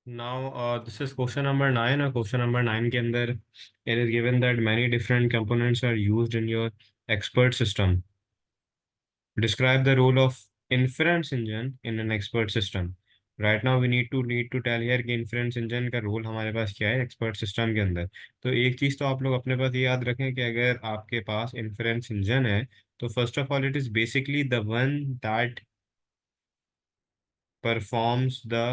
Now this is question number 9 और question number 9 के अंदर it is given that many different components are used in your expert system. Describe the role of inference engine in an expert system. Right now we need to tell here कि inference engine का role हमारे पास क्या है expert system के अंदर. तो एक चीज़ तो आप लोग अपने पास ये याद रखें कि अगर आपके पास inference engine है तो first of all it is basically the one that performs the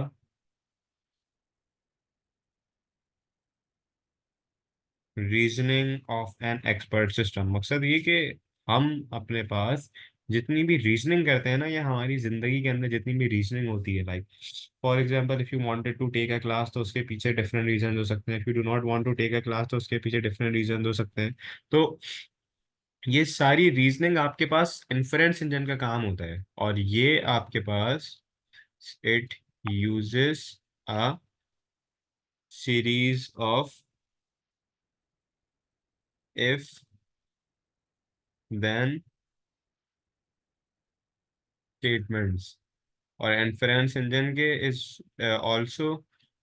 reasoning of an expert system. मकसद ये कि हम अपने पास जितनी भी रीजनिंग करते हैं ना, या हमारी जिंदगी के अंदर जितनी भी रीजनिंग होती है, like for example if you wanted to take a class तो उसके पीछे डिफरेंट रीजन हो सकते हैं. If you do not want to take a class तो उसके पीछे डिफरेंट रीजन हो सकते हैं. तो ये सारी रीजनिंग आपके पास इन्फरेंस इंजन का काम होता है, और ये आपके पास it uses a series of if then statements. और इन्फरेंस इंजन के is also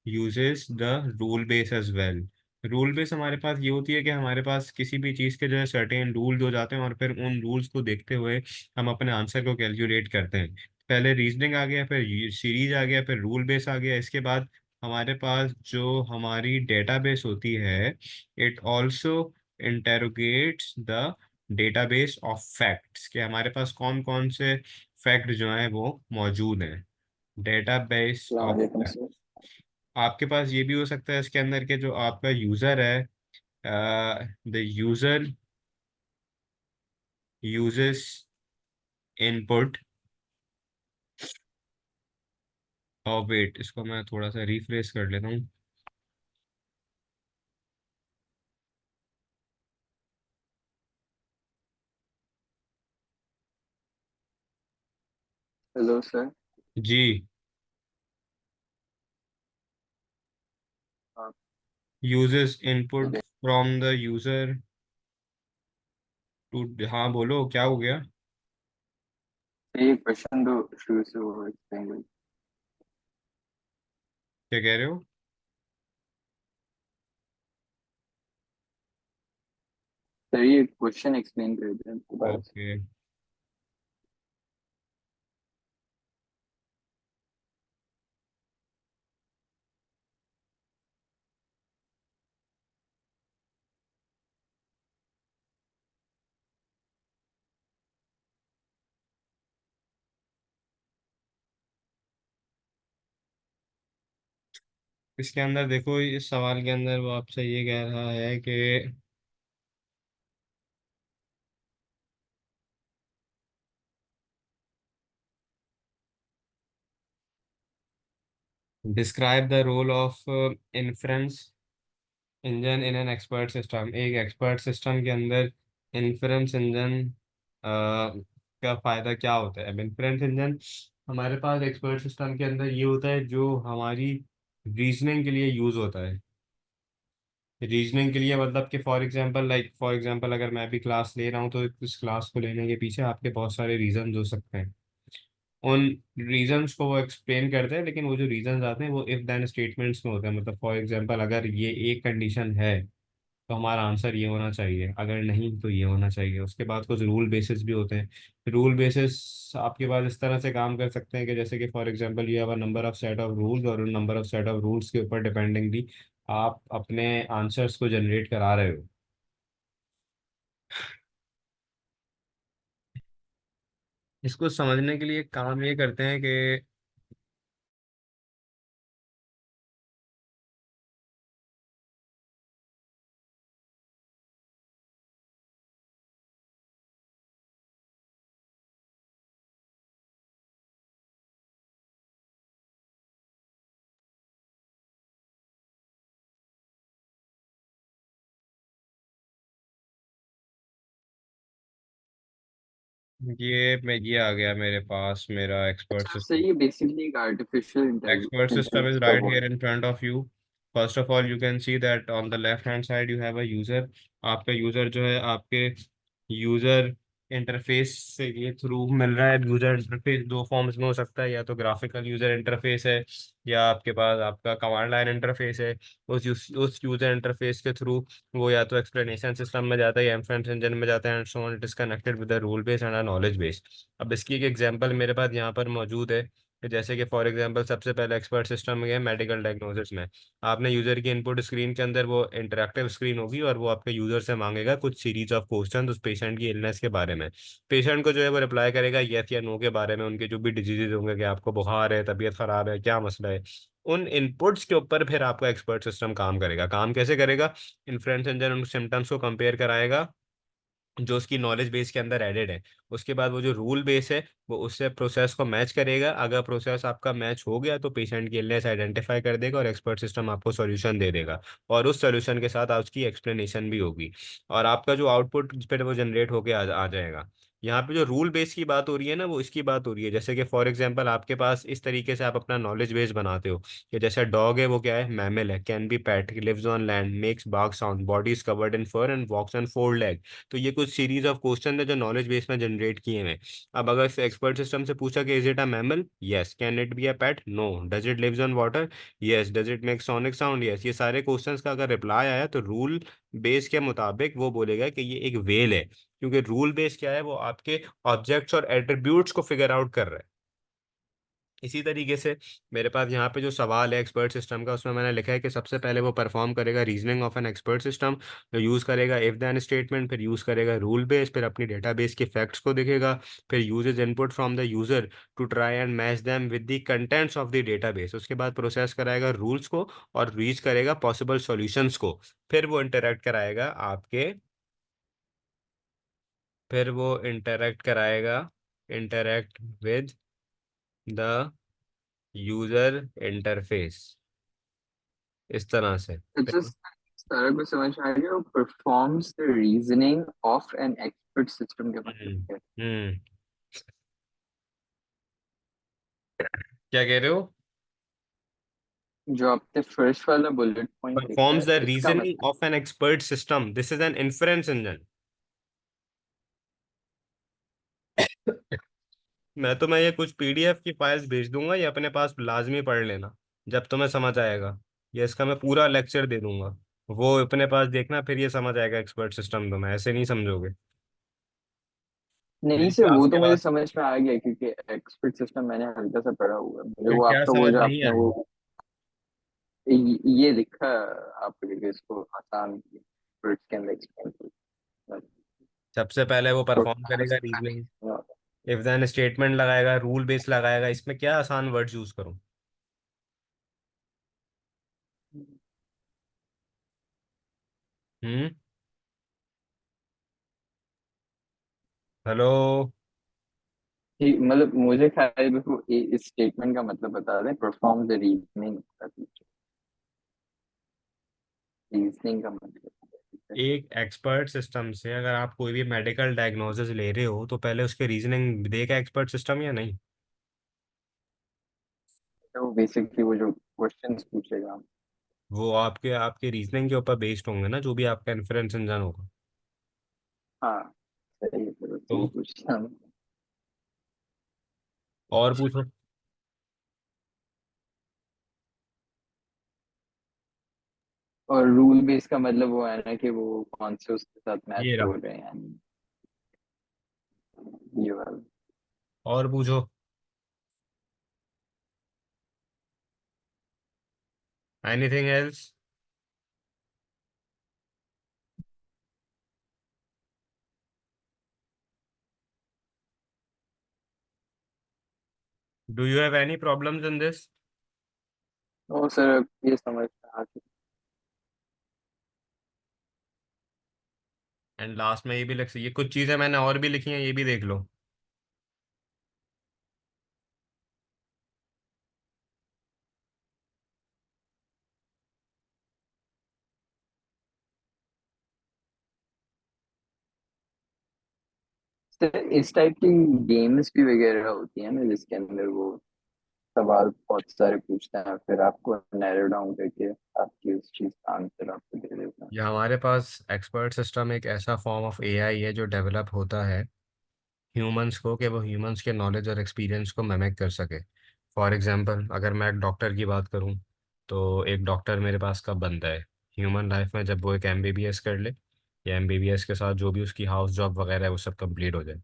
uses the rule base as well. Rule base हमारे पास ये होती है कि हमारे पास किसी भी चीज़ के जो है सर्टेन रूल्स हो जाते हैं, और फिर उन रूल्स को देखते हुए हम अपने आंसर को कैलकुलेट करते हैं. पहले रीजनिंग आ गया, फिर सीरीज आ गया, फिर रूल बेस आ गया. इसके बाद हमारे पास जो हमारी डेटाबेस होती है, it also interrogates the database of facts, कि हमारे पास कौन कौन से फैक्ट जो हैं वो मौजूद हैं. डेटाबेस ऑफ वालेकुम फैक्ट. सर। आपके पास ये भी हो सकता है इसके अंदर के जो आपका यूज़र है, द यूज़र यूजेस इनपुट. और वेट, इसको मैं थोड़ा सा रिफ्रेश कर लेता हूँ. Hello sir. जी. आप यूजेस इनपुट मुझे फ्रॉम द यूज़र टू. हाँ बोलो, क्या हो गया? ये क्वेश्चन दो शुरू से वो एक्सप्लेन करिए। क्या कह रहे हो? सर ये क्वेश्चन एक्सप्लेन कर दें दोबारा से। ओके. इसके अंदर देखो, इस सवाल के अंदर वो आपसे ये कह रहा है कि describe the role of inference engine in an expert system. एक एक्सपर्ट सिस्टम के अंदर इन्फ्रेंस इंजन का फायदा क्या होता है? अब इन्फ्रेंस इंजन हमारे पास एक्सपर्ट सिस्टम के अंदर ये होता है जो हमारी रीजनिंग के लिए यूज होता है. रीजनिंग के लिए मतलब कि फॉर एग्जांपल अगर मैं भी क्लास ले रहा हूँ तो इस क्लास को लेने के पीछे आपके बहुत सारे रीजन हो सकते हैं. उन रीजंस को वो एक्सप्लेन करते हैं, लेकिन वो जो रीजंस आते हैं वो इफ देन स्टेटमेंट्स में होते हैं. मतलब फॉर एग्जांपल अगर ये एक कंडीशन है तो हमारा आंसर ये होना चाहिए, अगर नहीं तो ये होना चाहिए. उसके बाद कुछ रूल बेसिस भी होते हैं. रूल बेसिस आपके पास इस तरह से काम कर सकते हैं कि जैसे कि for example you have a number of set of rules, और उन number of set of rules के ऊपर डिपेंडिंगली आप अपने आंसर्स को जनरेट करा रहे हो. इसको समझने के लिए काम ये करते हैं कि ये आ गया मेरे पास मेरा एक्सपर्ट अच्छा सर, सिस्टम. ये बेसिकली एक artificial Expert system is intelligence का right वो here है। in front of you. First of all, you can see that on the left hand side you have a user. आपका user जो है आपके user, आपके यूजर जो है आपके यूजर, आपके यूजर जो है आपके यूजर, आपके यूजर जो है आपके यूजर, आपके यूजर जो है आपके यूजर, आपके यूजर जो है आपके यूजर, आपके यूजर जो है आपके यूजर, आपके यूजर जो है आपके यूजर, इंटरफेस से ये थ्रू मिल रहा है। यूजर इंटरफेस दो फॉर्म्स में हो सकता है, या तो ग्राफिकल यूजर इंटरफेस है, या आपके पास आपका कमांड लाइन इंटरफेस है। उस यूजर इंटरफेस के थ्रू वो या तो एक्सप्लेनेशन सिस्टम में जाता है या इन्फ्रेंस इंजन में जाता है, and so on. It is connected with the rule base and knowledge base. अब इसकी एक एग्जांपल मेरे पास यहाँ पर मौजूद है कि जैसे कि फॉर एग्जांपल सबसे पहले एक्सपर्ट सिस्टम में मेडिकल डायग्नोसिस में आपने यूजर की इनपुट स्क्रीन के अंदर वो इंटरेक्टिव स्क्रीन होगी, और वो आपके यूजर से मांगेगा कुछ सीरीज ऑफ क्वेश्चन उस पेशेंट की इलनेस के बारे में। पेशेंट को जो है वो रिप्लाई करेगा यस या नो के बारे में, उनके जो भी डिजीजेज होंगे, कि आपको बुखार है, तबीयत खराब है, क्या मसला है। उन इनपुट्स के ऊपर फिर आपका एक्सपर्ट सिस्टम काम करेगा। काम कैसे करेगा? इन्फ्रेंस इंजन उन सिम्टम्स को कंपेयर कराएगा जो उसकी नॉलेज बेस के अंदर एडेड है। उसके बाद वो जो रूल बेस है वो उससे प्रोसेस को मैच करेगा। अगर प्रोसेस आपका मैच हो गया तो पेशेंट की इलनेस आइडेंटिफाई कर देगा और एक्सपर्ट सिस्टम आपको सॉल्यूशन दे देगा। और उस सॉल्यूशन के साथ उसकी एक्सप्लेनेशन भी होगी, और आपका जो आउटपुट जिस पे वो जनरेट होके आ जाएगा। यहाँ पे जो रूल बेस की बात हो रही है ना, वो इसकी बात हो रही है, जैसे कि फॉर एग्जांपल आपके पास इस तरीके से आप अपना नॉलेज बेस बनाते हो कि जैसे डॉग है वो क्या है, मैमल है, can be pet, lives on land, makes bark sound, body is covered in fur and walks on four leg. तो ये कुछ सीरीज ऑफ क्वेश्चन है जो नॉलेज बेस में जनरेट किए हैं। अब अगर एक्सपर्ट सिस्टम से पूछा कि is it a mammal, yes. Can it be a pet, no. Does it lives on water, yes. Does it make sonic sound, yes. ये सारे क्वेश्चंस का अगर रिप्लाई आया तो रूल बेस के मुताबिक वो बोलेगा कि ये एक वेल है, क्योंकि रूल बेस क्या है, वो आपके ऑब्जेक्ट्स और एट्रीब्यूट्स को फिगर आउट कर रहा है। इसी तरीके से मेरे पास यहाँ पे जो सवाल है एक्सपर्ट सिस्टम का, उसमें मैंने लिखा है कि सबसे पहले वो परफॉर्म करेगा reasoning of an expert system, जो यूज़ करेगा इफ देन स्टेटमेंट, फिर यूज़ करेगा रूल बेस, फिर अपनी डेटाबेस के फैक्ट्स को देखेगा, फिर uses input from the user to try and match them with the contents of the database. उसके बाद प्रोसेस कराएगा रूल्स को और रीच करेगा पॉसिबल सॉल्यूशंस को। फिर वो इंटरेक्ट कराएगा आपके फिर वो इंटरेक्ट कराएगा interact with the user interface, इस तरह से। तो just सारा कुछ समझ में आ गया। वो performs the reasoning of an expert system का मतलब हम्म। क्या है? हम्म। क्या कह रहे हो? जो आपने फर्स्ट वाला बुलेट पॉइंट लिखा परफॉर्म्स है द इसका रीजनिंग मतलब। Of an expert system, this is N inference engine. मैं ये कुछ पीडीएफ की फाइल्स भेज दूंगा, ये अपने पास लाजमी पढ़ लेना जब तुम्हें समझ आएगा। ये इसका मैं पूरा लेक्चर दे दूंगा, वो अपने पास देखना, फिर ये समझ आएगा एक्सपर्ट सिस्टम। तुम्हें ऐसे नहीं समझोगे नहीं मेरी सर, क्लास वो के तो मुझे बाद। समझ में आ गया क्योंकि एक्सपर्ट सिस्टम मैंने हल्का सा पढ़ा हुआ है। मुझे फिर वो क्या आपका वो समझ जो नहीं आपने आया? वो ये लिखा आप करके इसको आसान वर्ड्स के अंदर एक्सप्लेन सबसे पहले वो परफॉर्म परफॉर्म्स करेगा रीजनिंग, इफ देन स्टेटमेंट लगाएगा, रूल बेस लगाएगा। इसमें क्या आसान वर्ड यूज करूं? हम्म। हेलो। ठीक, मतलब मुझे ख्याल है बस वो इस स्टेटमेंट का मतलब बता दें, परफॉर्म द रीजनिंग। रीजनिंग का मतलब है। एक एक्सपर्ट सिस्टम से अगर आप कोई भी मेडिकल डायग्नोसिस ले रहे हो तो पहले उसके रीजनिंग देगा एक्सपर्ट सिस्टम या नहीं? तो बेसिकली वो जो क्वेश्चंस पूछेगा। वो आपके आपके रीजनिंग के ऊपर बेस्ड होंगे ना, जो भी आपका इन्फ्रेंस इंजन होगा। हाँ सही है, चलो तो सही पूछता। और पूछो। और रूल बेस का मतलब वो है ना कि वो कौन से उसके साथ ये मैच हो रहा। रहे हैं, ये वाला। और पूछो। Anything else? Do you have any problems in this? Oh sir, ये समझ में आ गया। एंड लास्ट में ये भी लिख, ये कुछ चीजें मैंने और भी लिखी हैं, ये भी देख लो। सर इस टाइप की गेम्स भी वगैरह होती है ना जिसके अंदर वो सवाल बहुत सारे पूछते हैं, फिर आपको नैरो डाउन करके आपकी उस चीज का आंसर आपको दे देता है। ये हमारे पास एक्सपर्ट सिस्टम एक ऐसा फॉर्म ऑफ एआई है जो डेवलप होता है ह्यूमंस को कि वो ह्यूमंस के नॉलेज और एक्सपीरियंस को मिमिक कर सके। फॉर एग्जांपल अगर मैं एक डॉक्टर की बात करूं, तो एक डॉक्टर मेरे पास कब बनता है? ह्यूमन लाइफ में, जब वो एक एमबीबीएस कर ले, या एमबीबीएस के साथ जो भी उसकी हाउस जॉब वगैरह है वो सब कंप्लीट हो जाए।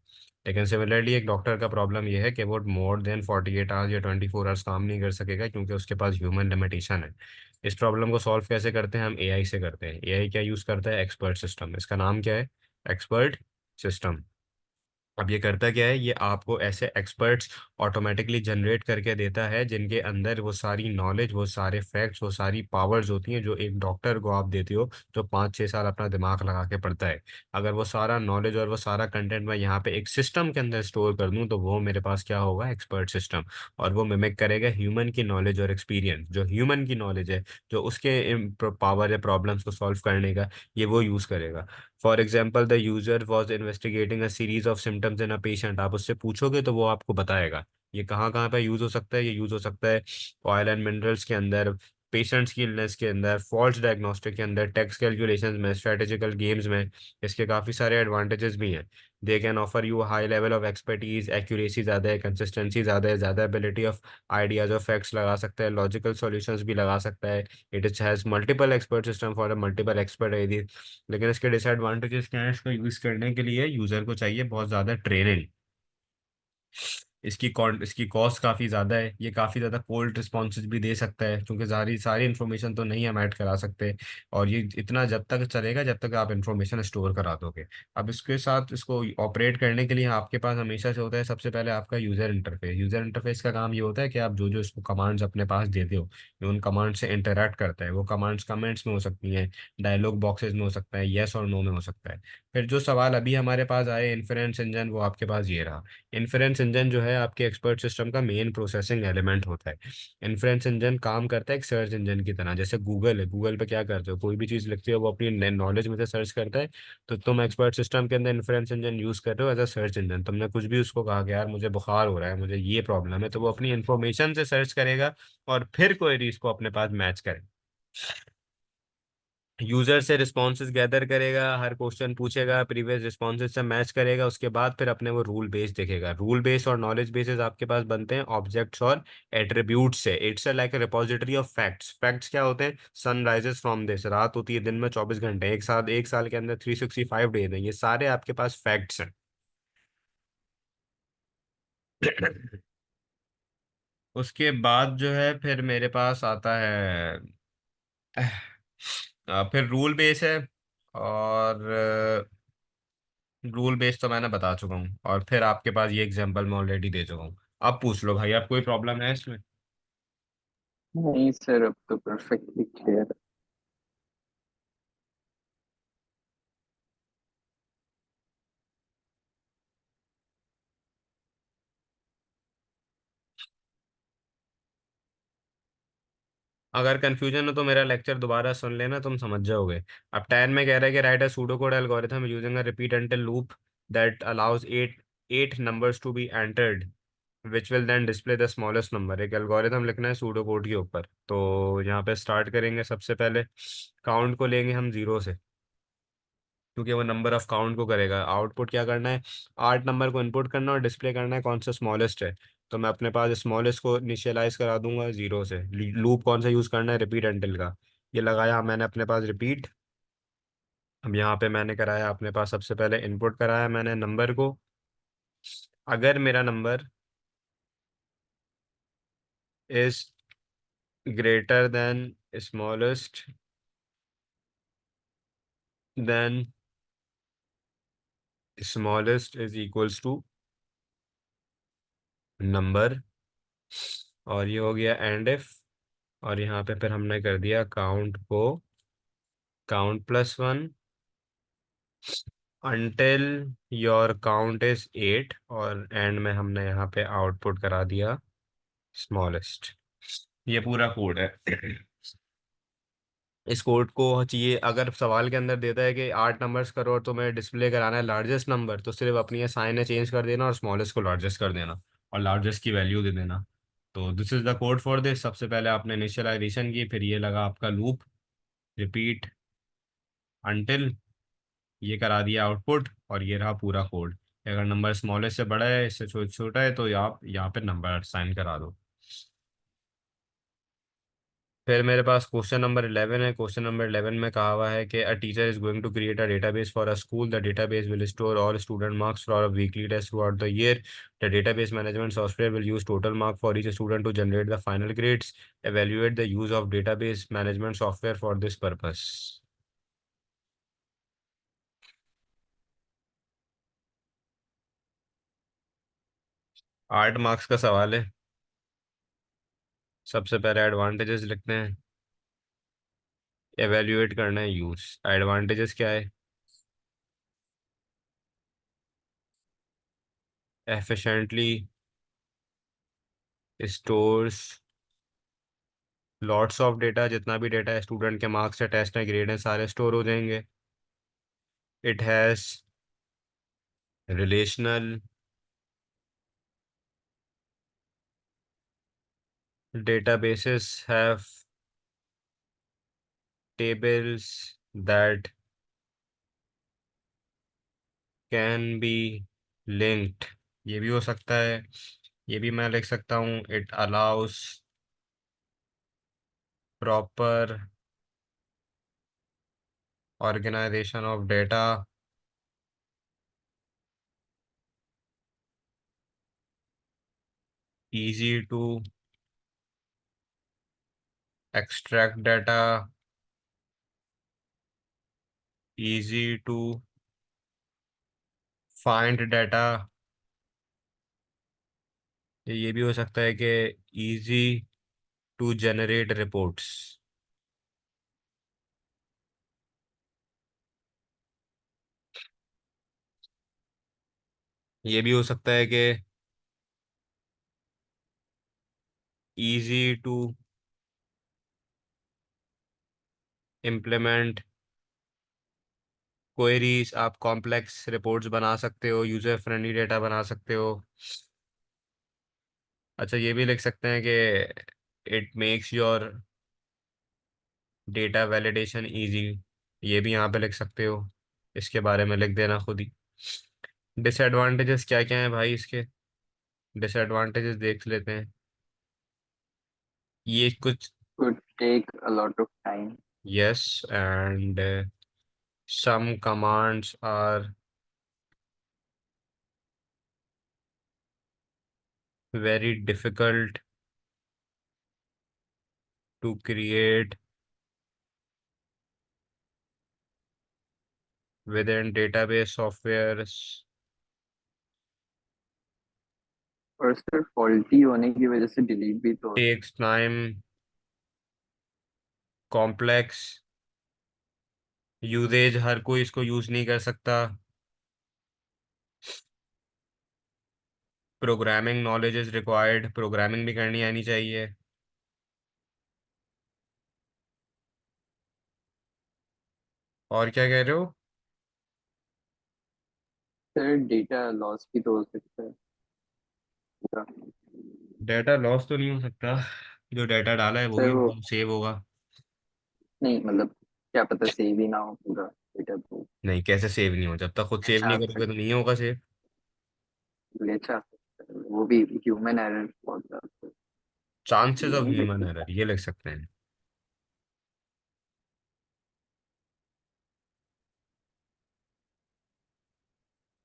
लेकिन सिमिलरली एक डॉक्टर का प्रॉब्लम ये है कि वो मोर देन 48 आवर्स या 24 आवर्स काम नहीं कर सकेगा, क्योंकि उसके पास ह्यूमन लिमिटेशन है। इस प्रॉब्लम को सॉल्व कैसे करते हैं? हम एआई से करते हैं। एआई क्या यूज़ करता है? Expert system. इसका नाम क्या है? Expert system. अब ये करता क्या है? ये आपको ऐसे एक्सपर्ट्स ऑटोमेटिकली जनरेट करके देता है जिनके अंदर वो सारी नॉलेज, वो सारे फैक्ट्स, वो सारी पावर्स होती हैं जो एक डॉक्टर को आप देते हो, जो 5-6 साल अपना दिमाग लगा के पढ़ता है। अगर वो सारा नॉलेज और वो सारा कंटेंट मैं यहाँ पे एक सिस्टम के अंदर स्टोर कर दूँ, तो वो मेरे पास क्या होगा? Expert system. और वो मिमिक करेगा ह्यूमन की नॉलेज और एक्सपीरियंस। जो ह्यूमन की नॉलेज है, जो उसके पावर है प्रॉब्लम्स को सॉल्व करने का, ये वो यूज़ करेगा। For example the user was investigating a series of symptoms in a patient. आप उससे पूछोगे तो वो आपको बताएगा। ये कहाँ कहाँ पे यूज हो सकता है? ये यूज हो सकता है ऑयल एंड मिनरल्स के अंदर, पेशेंट्स की इलनेस के अंदर, फॉल्स डायग्नोस्टिक के अंदर, टैक्स कैलकुलेशंस में, स्ट्रेटेजिकल गेम्स में। इसके काफ़ी सारे एडवांटेजेस भी हैं। They can offer you high level of expertise, accuracy ज़्यादा है, कंसिस्टेंसी ज़्यादा है, ज़्यादा ability of ideas of facts लगा सकता है, लॉजिकल सॉल्यूशंस भी लगा सकता है। It is has multiple expert system for a multiple expert. लेकिन इसके डिसएडवांटेजेस क्या है? इसको यूज करने के लिए यूजर को चाहिए बहुत ज्यादा ट्रेनिंग। इसकी कॉस्ट काफ़ी ज़्यादा है। ये काफ़ी ज़्यादा कोल्ड रिस्पॉन्सेज भी दे सकता है, क्योंकि सारी सारी इन्फॉर्मेशन तो नहीं हम ऐड करा सकते। और ये इतना जब तक चलेगा जब तक आप इन्फॉर्मेशन स्टोर करा दोगे। अब इसके साथ इसको ऑपरेट करने के लिए आपके पास हमेशा से होता है सबसे पहले आपका यूज़र इंटरफेस। यूज़र इंटरफेस का काम ये होता है कि आप जो जो इसको कमांड्स अपने पास देते हो, ये उन कमांड से इंटरेक्ट करता है। वो कमांड्स कमेंट्स में हो सकती हैं, डायलॉग बॉक्सेस में हो सकता है, येस और नो में हो सकता है। फिर जो सवाल अभी हमारे पास आए इन्फरेंस इंजन, वो आपके पास ये रहा। इन्फ्रेंस इंजन जो है आपके एक्सपर्ट सिस्टम का मेन प्रोसेसिंग एलिमेंट होता है। इन्फ्रेंस इंजन काम करता है एक सर्च इंजन की तरह। जैसे गूगल है, गूगल पे क्या करते हो? कोई भी चीज़ लिखते हो वो अपनी नॉलेज में से सर्च करता है। तो तुम एक्सपर्ट सिस्टम के अंदर इन्फ्रेंस इंजन यूज़ कर रहे हो एज अ सर्च इंजन। तुमने कुछ भी उसको कहा कि यार मुझे बुखार हो रहा है, मुझे ये प्रॉब्लम है, तो वो अपनी इन्फॉर्मेशन से सर्च करेगा और फिर क्वेरी इसको अपने पास मैच करेगा। यूजर से रिस्पॉन्सेज गैदर करेगा, हर क्वेश्चन पूछेगा, प्रीवियस रिस्पॉन्सेज से मैच करेगा, उसके बाद फिर अपने वो रूल बेस देखेगा। रूल बेस और नॉलेज बेसेस आपके पास बनते हैं ऑब्जेक्ट्स और एट्रीब्यूट से। It's like a repository of facts. Facts क्या होते हैं? सन राइजेस फ्रॉम दिस, रात होती है दिन में 24 घंटे, एक साल के अंदर 365 डेज हैं, ये सारे आपके पास फैक्ट्स हैं। उसके बाद जो है फिर मेरे पास आता है फिर रूल बेस है। और रूल बेस तो मैंने बता चुका हूँ, और फिर आपके पास ये एग्जांपल मैं ऑलरेडी दे चुका हूँ। अब पूछ लो भाई, आप कोई प्रॉब्लम है इसमें? नहीं सर, अब तो परफेक्टली क्लियर। अगर कंफ्यूजन हो तो मेरा लेक्चर दोबारा सुन लेना, तुम समझ जाओगे। अब 10 में कह रहा है कि write a pseudocode algorithm using a repeat until loop that allows eight eight numbers to be entered, which will then display the smallest number. एक एल्गोरिथम लिखना है सूडो कोड के ऊपर। तो यहाँ पे स्टार्ट करेंगे, सबसे पहले काउंट को लेंगे हम जीरो से, क्योंकि वो नंबर ऑफ काउंट को करेगा। आउटपुट क्या करना है? 8 नंबर को इनपुट करना और डिस्प्ले करना है कौन सा स्मॉलेस्ट है। तो मैं अपने पास स्मॉलेस्ट को इनिशियलाइज करा दूंगा जीरो से। लूप कौन सा यूज करना है? रिपीट एंटिल का। ये लगाया मैंने अपने पास रिपीट। अब यहाँ पे मैंने कराया अपने पास, सबसे पहले इनपुट कराया मैंने नंबर को। अगर मेरा number is greater than smallest, then smallest is equals to number. और ये हो गया एंड इफ। और यहाँ पे फिर हमने कर दिया काउंट को count plus one until your count is 8। और एंड में हमने यहाँ पे आउटपुट करा दिया स्मॉलेस्ट। ये पूरा कोड है। इस कोड को चाहिए, अगर सवाल के अंदर देता है कि 8 नंबर्स करो और तुम्हें डिस्प्ले कराना है लार्जेस्ट नंबर, तो सिर्फ अपनी साइन है चेंज कर देना और स्मॉलेस्ट को लार्जेस्ट कर देना और लार्जेस्ट की वैल्यू दे देना। तो this is the code for this. सबसे पहले आपने इनिशियलाइजेशन की, फिर ये लगा आपका लूप रिपीट अंटिल, ये करा दिया आउटपुट, और ये रहा पूरा कोड। अगर नंबर स्मॉलेस्ट से बड़ा है, इससे छोटा है, तो आप यहाँ पे नंबर साइन करा दो। फिर मेरे पास क्वेश्चन नंबर 11 है। क्वेश्चन नंबर 11 में कहा हुआ है कि a teacher is going to create a database for a school. The database will store all student marks for a weekly test throughout the year. The database management software will use total mark for each student to generate the final grades. Evaluate the use of database management software for this purpose. 8 marks का सवाल है। सबसे पहले advantages लिखते हैं, evaluate करना है use. Advantages क्या है? Efficiently stores lots of data, जितना भी डेटा है, स्टूडेंट के मार्क्स है, टेस्ट है, ग्रेड है, सारे स्टोर हो जाएंगे। It has relational databases have tables that can be linked। ये भी हो सकता है, ये भी मैं लिख सकता हूँ। It allows proper organisation of data, easy to extract data, easy to find data। ये भी हो सकता है कि easy to generate reports। ये भी हो सकता है कि easy to implement क्वेरीज। आप कॉम्प्लेक्स रिपोर्ट्स बना सकते हो, यूजर फ्रेंडली डेटा बना सकते हो। अच्छा, ये भी लिख सकते हैं कि it makes your data validation easy. ये भी यहाँ पे लिख सकते हो, इसके बारे में लिख देना खुद ही। डिसएडवांटेजेस क्या क्या हैं भाई इसके? डिसएडवांटेजेस देख लेते हैं। ये कुछ, could take a lot of time। Yes, and some commands are very difficult to create within database softwares. और सिर्फ फॉल्टी होने की वजह से डिलीट भी तो होता टेक्स टाइम, कॉम्प्लेक्स यूजेज, हर कोई इसको यूज नहीं कर सकता। Programming knowledge is required, programming भी करनी आनी चाहिए। और क्या कह रहे हो? है। सर डेटा लॉस भी तो हो सकता है। डेटा लॉस तो नहीं हो सकता, जो डेटा डाला है सर वही वो सेव होगा। नहीं मतलब क्या पता सेव ही ना हो पूरा डेटा तो नहीं, कैसे सेव नहीं हो? जब तक खुद सेव ग्लिच आ नहीं करोगे तो सकता नहीं होगा सेव। है, ग्लिच आ सकता है, वो भी ह्यूमन एरर बहुत ज्यादा है। चांसेस ये ऑफ नहीं लिख ह्यूमन सकता। एरर, ये लिख सकते हैं।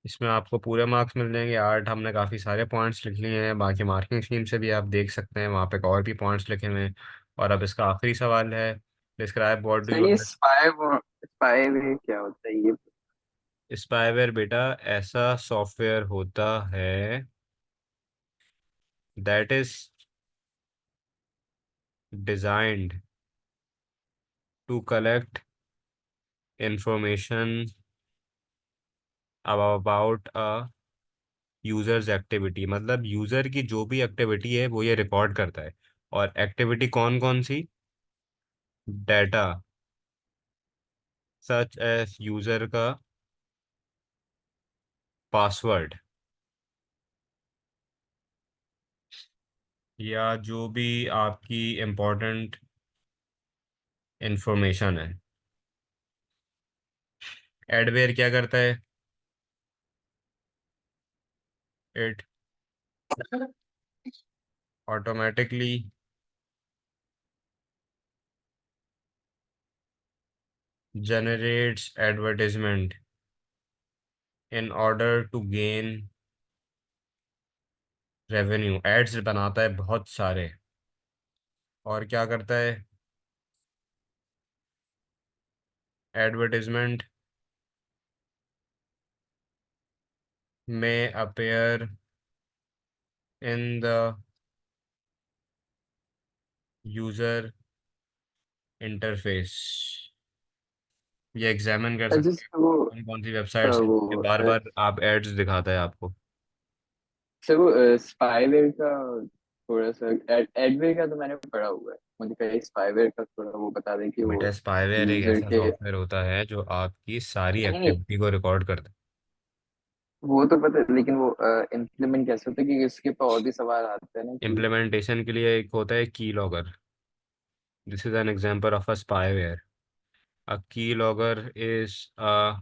इसमें आपको पूरे मार्क्स मिल जाएंगे 8। हमने काफ़ी सारे पॉइंट्स लिख लिए हैं, बाकी मार्किंग स्कीम से भी आप देख सकते हैं, वहाँ पे और भी पॉइंट्स लिखे हुए हैं। और अब इसका आखिरी सवाल है, describe what do sir you. ये स्पाई क्या होता है ये? स्पाईवेयर बेटा ऐसा सॉफ्टवेयर होता है that is designed to collect information about a user's activity. मतलब यूजर की जो भी एक्टिविटी है वो ये रिकॉर्ड करता है। और एक्टिविटी कौन कौन सी? डेटा सच एज यूजर का पासवर्ड, या जो भी आपकी इम्पोर्टेंट इंफॉर्मेशन है। एडवेयर क्या करता है? It automatically generates advertisement in order to gain revenue. Ads बनाता है बहुत सारे, और क्या करता है, एडवर्टाइजमेंट में appear in the user interface. ये एग्जामिन कर सकते हैं जैसे वो कौन कौन सी वेबसाइट्स हैं कि वो बार बार आप एड्स दिखाता है आपको। सर वो स्पाईवेयर का थोड़ा सा एडवेयर का तो मैंने पढ़ा हुआ है, मुझे कहीं स्पाईवेयर का थोड़ा वो बता दें कि वो बेटा स्पाईवेयर एक यूजर ऐसा के। सॉफ्टवेयर होता है जो आपकी सारी नहीं नहीं, एक्टिविटी को रिकॉर्ड करता है। वो तो पता है, लेकिन वो इम्प्लीमेंट कैसे होता है, कि इसके ऊपर और भी सवाल आते हैं ना कि। इम्प्लीमेंटेशन के लिए एक होता है keylogger. This is an example of a spyware. A keylogger is a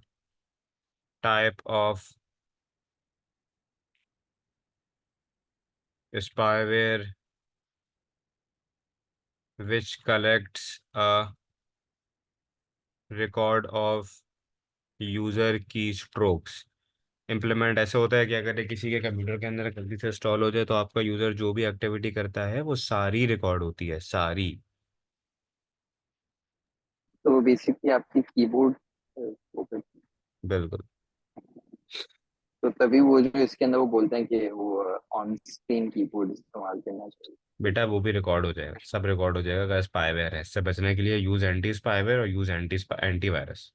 type of spyware which collects a record of user keystrokes. Implement ऐसे होता है कि अगर ये किसी के कंप्यूटर के अंदर गलती से इंस्टॉल हो जाए तो आपका यूजर जो भी एक्टिविटी करता है वो सारी रिकॉर्ड होती है, सारी। तो बेसिकली आपकी कीबोर्ड वो करती है। बिल्कुल। तो तभी वो जो इसके अंदर वो बोलते हैं कि वो ऑन स्क्रीन कीबोर्ड इस्तेमाल करना चाहिए। बेटा वो भी रिकॉर्ड हो जाएगा, सब रिकॉर्ड हो जाएगा अगर स्पाईवेयर है। इससे बचने के लिए यूज एंटी स्पाईवेयर और यूज एंटीवायरस।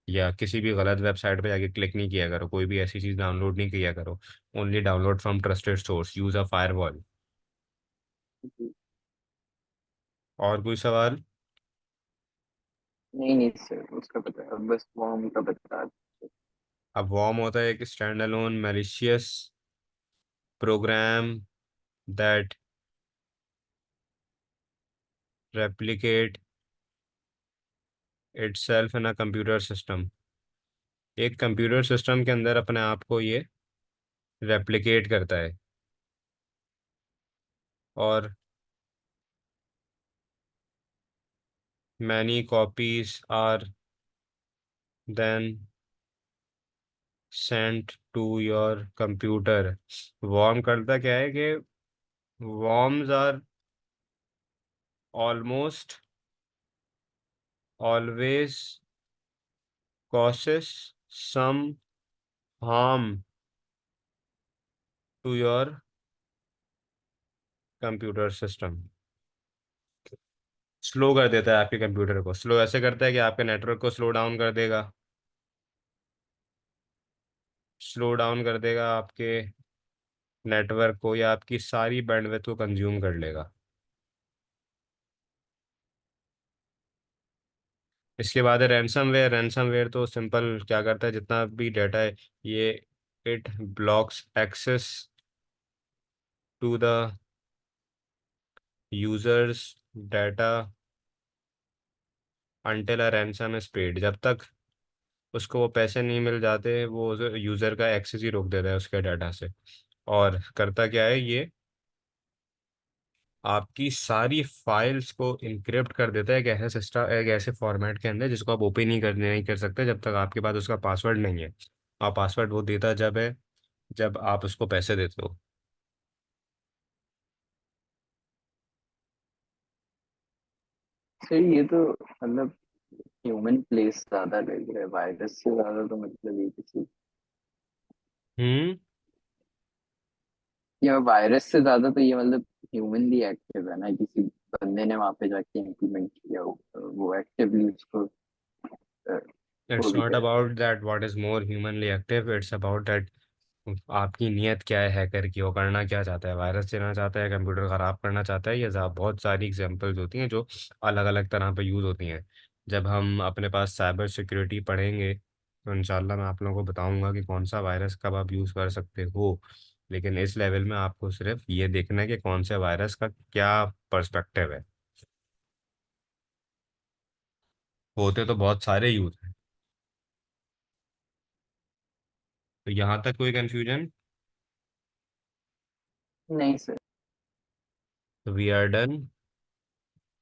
या किसी भी गलत वेबसाइट पे जाके क्लिक नहीं किया करो, कोई भी ऐसी चीज़ डाउनलोड नहीं किया करो। Only download from trusted source, use a firewall. और कोई सवाल? नहीं नहीं सर, उसका पता है, बस फॉर्म का बता। अब वॉर्म होता है एक stand alone malicious program that replicate itself in a computer system. एक कंप्यूटर सिस्टम के अंदर अपने आप को ये रेप्लिकेट करता है, और many copies are then sent to your computer. Worm करता क्या है कि worms are almost always causes some harm to your computer system। Slow कर देता है आपके कंप्यूटर को। स्लो ऐसे करता है कि आपके नेटवर्क को स्लो डाउन कर देगा, स्लो डाउन कर देगा आपके नेटवर्क को, या आपकी सारी बैंडविड्थ को कंज्यूम कर लेगा। इसके बाद है रैंसमवेयर। रैंसमवेयर तो सिंपल क्या करता है, जितना भी डाटा है ये it blocks access to the users data until a ransom is paid. जब तक उसको वो पैसे नहीं मिल जाते वो यूज़र का एक्सेस ही रोक देता है उसके डाटा से। और करता क्या है ये, आपकी सारी फाइल्स को इनक्रिप्ट कर देता है एक ऐसे सिस्टम, एक ऐसे फॉर्मेट के अंदर जिसको आप ओपन नहीं कर सकते जब तक आपके पास उसका पासवर्ड नहीं है। और पासवर्ड वो देता जब है जब आप उसको पैसे देते हो। सर ये तो मतलब ह्यूमन प्लेस ज्यादा लग रहा है वायरस से ज्यादा, तो मतलब ये किसी, हम्म। या वायरस से ज्यादा तो ये मतलब ह्यूमनली एक्टिव है ना, किसी बंदे ने वहां पे जाके इम्प्लीमेंट किया हो, वो एक्टिवली उसको वो इट्स भी नॉट करे। About that what is more humanly active, it's about that आपकी नीयत क्या है हैकर की, वो करना क्या चाहता है, वायरस देना चाहता है, कंप्यूटर ख़राब करना चाहता है। ये बहुत सारी एग्जांपल्स होती हैं जो अलग अलग तरह पे यूज़ होती हैं। जब हम अपने पास साइबर सिक्योरिटी पढ़ेंगे तो इंशाल्लाह मैं आप लोगों को बताऊंगा कि कौन सा वायरस कब आप यूज़ कर सकते हो। लेकिन इस लेवल में आपको सिर्फ ये देखना है कि कौन से वायरस का क्या पर्सपेक्टिव है। होते तो बहुत सारे यूज़ हैं। तो यहाँ तक कोई कंफ्यूजन? नहीं सर। तो वी आर डन।